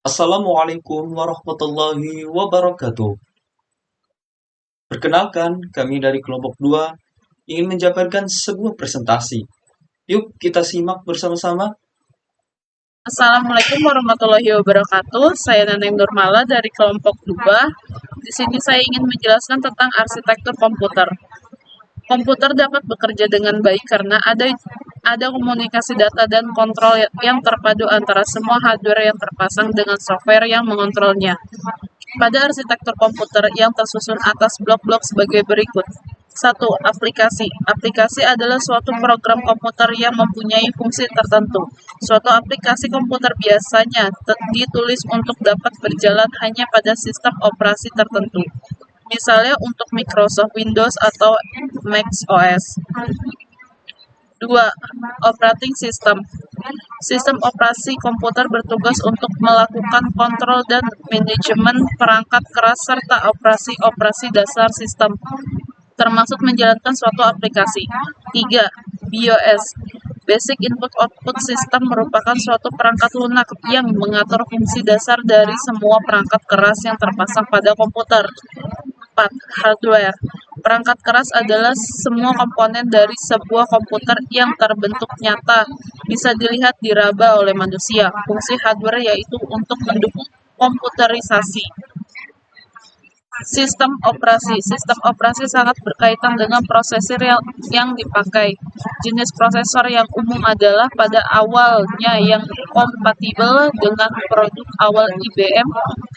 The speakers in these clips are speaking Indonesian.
Assalamualaikum warahmatullahi wabarakatuh. Perkenalkan, kami dari kelompok 2 ingin menjabarkan sebuah presentasi. Yuk kita simak bersama-sama. Assalamualaikum warahmatullahi wabarakatuh. Saya Neneng Nurmala dari kelompok 2. Di sini saya ingin menjelaskan tentang arsitektur komputer. Komputer dapat bekerja dengan baik karena ada komunikasi data dan kontrol yang terpadu antara semua hardware yang terpasang dengan software yang mengontrolnya. Pada arsitektur komputer yang tersusun atas blok-blok sebagai berikut. 1. Aplikasi. Aplikasi adalah suatu program komputer yang mempunyai fungsi tertentu. Suatu aplikasi komputer biasanya ditulis untuk dapat berjalan hanya pada sistem operasi tertentu. Misalnya untuk Microsoft Windows atau Mac OS. 2. Operating System. Sistem operasi komputer bertugas untuk melakukan kontrol dan manajemen perangkat keras serta operasi-operasi dasar sistem, termasuk menjalankan suatu aplikasi. 3. BIOS. Basic Input Output System merupakan suatu perangkat lunak yang mengatur fungsi dasar dari semua perangkat keras yang terpasang pada komputer. 4. Hardware. Perangkat keras adalah semua komponen dari sebuah komputer yang terbentuk nyata, bisa dilihat diraba oleh manusia. Fungsi hardware yaitu untuk mendukung komputerisasi. Sistem operasi. Sistem operasi sangat berkaitan dengan prosesor yang dipakai. Jenis prosesor yang umum adalah pada awalnya yang kompatibel dengan produk awal IBM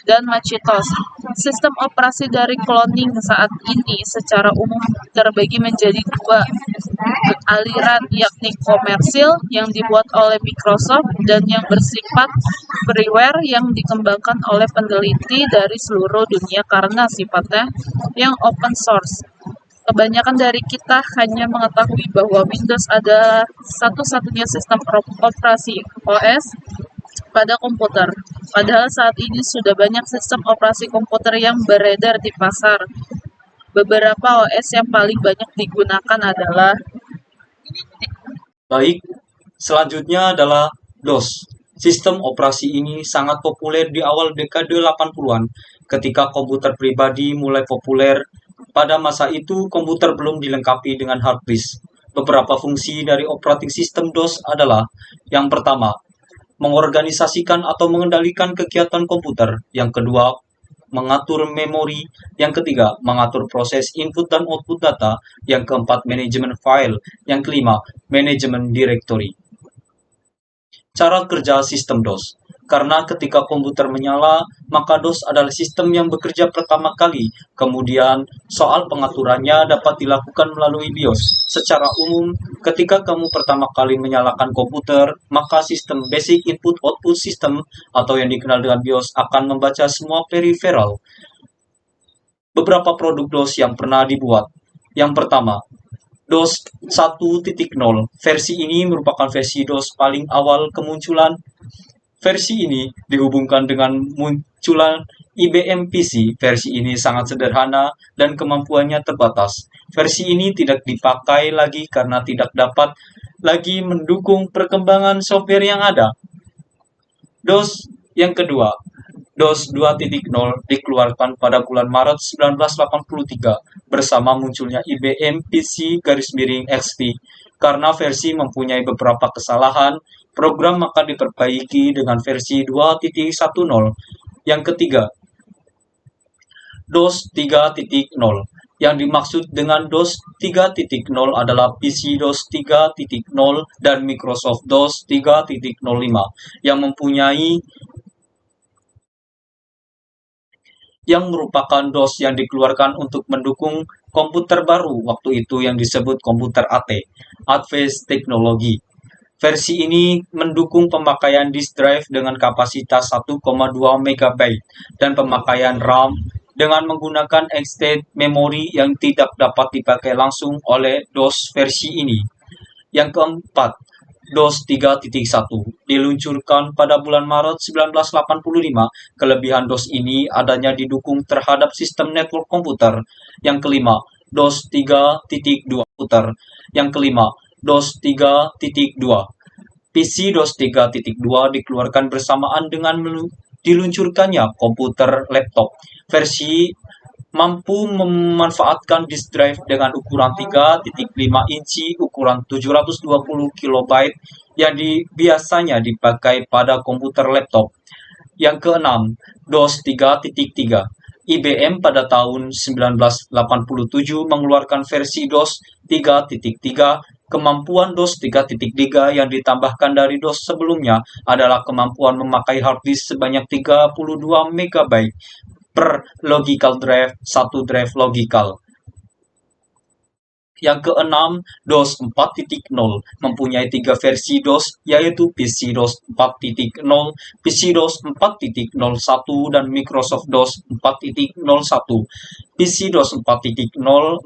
dan Macintosh. Sistem operasi dari cloning saat ini secara umum terbagi menjadi dua aliran, yakni komersil yang dibuat oleh Microsoft dan yang bersifat freeware yang dikembangkan oleh peneliti dari seluruh dunia karena sifatnya yang open source. Kebanyakan dari kita hanya mengetahui bahwa Windows adalah satu-satunya sistem operasi OS pada komputer. Padahal saat ini sudah banyak sistem operasi komputer yang beredar di pasar. Beberapa OS yang paling banyak digunakan adalah Baik, selanjutnya adalah DOS. Sistem operasi ini sangat populer di awal dekade 80-an ketika komputer pribadi mulai populer. Pada masa itu, komputer belum dilengkapi dengan hard disk. Beberapa fungsi dari operating system DOS adalah: yang pertama, mengorganisasikan atau mengendalikan kegiatan komputer; yang kedua, mengatur memori; yang ketiga, mengatur proses input dan output data; yang keempat, manajemen file; yang kelima, manajemen directory. Cara kerja sistem DOS. Karena ketika komputer menyala, maka DOS adalah sistem yang bekerja pertama kali. Kemudian, soal pengaturannya dapat dilakukan melalui BIOS. Secara umum, ketika kamu pertama kali menyalakan komputer, maka sistem Basic Input Output System atau yang dikenal dengan BIOS akan membaca semua peripheral. Beberapa produk DOS yang pernah dibuat. Yang pertama, DOS 1.0. Versi ini merupakan versi DOS paling awal kemunculan. Versi ini dihubungkan dengan munculan IBM PC. Versi ini sangat sederhana dan kemampuannya terbatas. Versi ini tidak dipakai lagi karena tidak dapat lagi mendukung perkembangan software yang ada. DOS yang kedua, DOS 2.0 dikeluarkan pada bulan Maret 1983 bersama munculnya IBM PC XP. Karena versi mempunyai beberapa kesalahan, program maka diperbaiki dengan versi 2.10. Yang ketiga, DOS 3.0. Yang dimaksud dengan DOS 3.0 adalah PC DOS 3.0 dan Microsoft DOS 3.05 yang merupakan DOS yang dikeluarkan untuk mendukung komputer baru waktu itu yang disebut komputer AT, Advanced Technology. Versi ini mendukung pemakaian disk drive dengan kapasitas 1,2 MB dan pemakaian RAM dengan menggunakan extended memory yang tidak dapat dipakai langsung oleh DOS versi ini. Yang keempat, DOS 3.1 diluncurkan pada bulan Maret 1985. Kelebihan DOS ini adanya didukung terhadap sistem network komputer. Yang kelima, DOS 3.2 komputer. Yang kelima, DOS 3.2. PC DOS 3.2 dikeluarkan bersamaan dengan diluncurkannya komputer laptop versi mampu memanfaatkan disk drive dengan ukuran 3,5 inci ukuran 720 kilobyte yang biasanya dipakai pada komputer laptop. Yang keenam, DOS 3.3. IBM pada tahun 1987 mengeluarkan versi DOS 3.3. Kemampuan DOS 3.3 yang ditambahkan dari DOS sebelumnya adalah kemampuan memakai hard disk sebanyak 32 MB per logical drive, satu drive logical. Yang keenam, DOS 4.0 mempunyai 3 versi DOS, yaitu PC-DOS 4.0, PC-DOS 4.01, dan Microsoft DOS 4.01. PC-DOS 4.0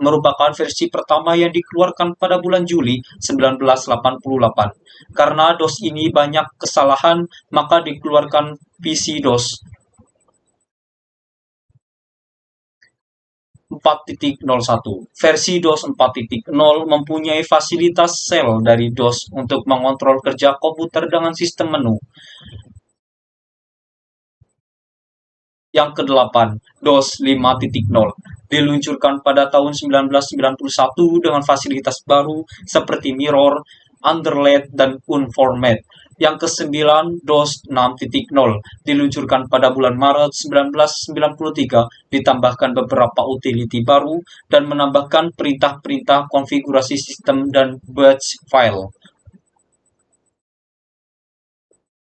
merupakan versi pertama yang dikeluarkan pada bulan Juli 1988. Karena DOS ini banyak kesalahan, maka dikeluarkan PC-DOS 4.01. Versi DOS 4.0 mempunyai fasilitas sel dari DOS untuk mengontrol kerja komputer dengan sistem menu. Yang kedelapan, DOS 5.0 diluncurkan pada tahun 1991 dengan fasilitas baru seperti mirror, underlaid, dan unformat. Yang kesembilan, DOS 6.0 diluncurkan pada bulan Maret 1993, ditambahkan beberapa utility baru dan menambahkan perintah-perintah konfigurasi sistem dan batch file.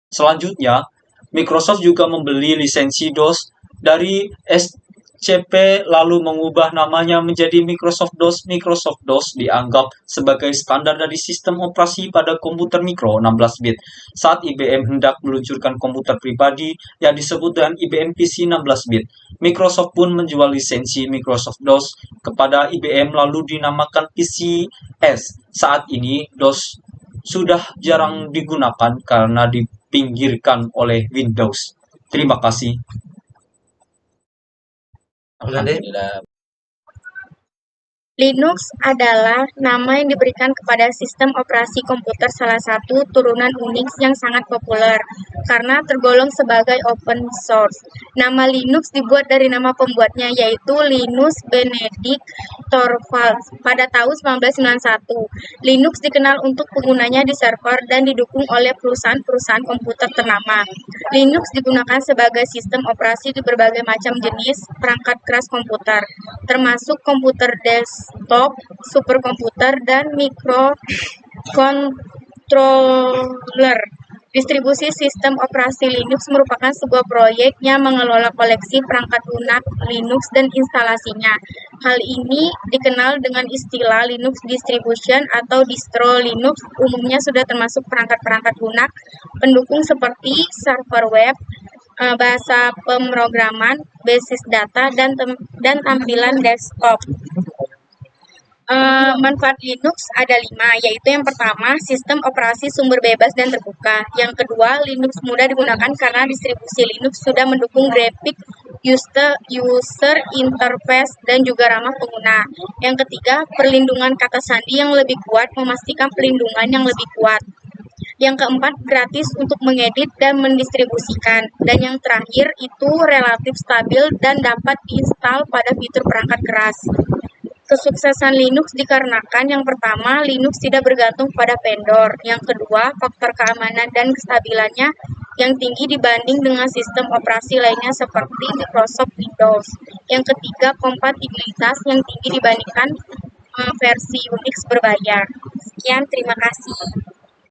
Selanjutnya, Microsoft juga membeli lisensi DOS dari SCP lalu mengubah namanya menjadi Microsoft DOS. Microsoft DOS dianggap sebagai standar dari sistem operasi pada komputer mikro 16 bit. Saat IBM hendak meluncurkan komputer pribadi yang disebut dengan IBM PC 16 bit, Microsoft pun menjual lisensi Microsoft DOS kepada IBM lalu dinamakan PCS. Saat ini DOS sudah jarang digunakan karena dipinggirkan oleh Windows. Terima kasih. Alhamdulillah. Linux adalah nama yang diberikan kepada sistem operasi komputer salah satu turunan Unix yang sangat populer karena tergolong sebagai open source. Nama Linux dibuat dari nama pembuatnya yaitu Linus Benedict Torvalds pada tahun 1991. Linux dikenal untuk penggunanya di server dan didukung oleh perusahaan-perusahaan komputer ternama. Linux digunakan sebagai sistem operasi di berbagai macam jenis perangkat keras komputer, termasuk komputer desktop, superkomputer, dan microcontroller. Distribusi sistem operasi Linux merupakan sebuah proyek yang mengelola koleksi perangkat lunak Linux dan instalasinya. Hal ini dikenal dengan istilah Linux distribution atau distro. Linux umumnya sudah termasuk perangkat-perangkat lunak pendukung seperti server web, bahasa pemrograman, basis data, dan tampilan desktop. Manfaat Linux ada 5, yaitu yang pertama, sistem operasi sumber bebas dan terbuka. Yang kedua, Linux mudah digunakan karena distribusi Linux sudah mendukung grafik user interface dan juga ramah pengguna. Yang ketiga, perlindungan kata sandi yang lebih kuat memastikan perlindungan yang lebih kuat. Yang keempat, gratis untuk mengedit dan mendistribusikan. Dan yang terakhir, itu relatif stabil dan dapat diinstal pada fitur perangkat keras. Kesuksesan Linux dikarenakan yang pertama, Linux tidak bergantung pada vendor. Yang kedua, faktor keamanan dan kestabilannya yang tinggi dibanding dengan sistem operasi lainnya seperti Microsoft Windows. Yang ketiga, kompatibilitas yang tinggi dibandingkan versi Unix berbayar. Sekian, terima kasih.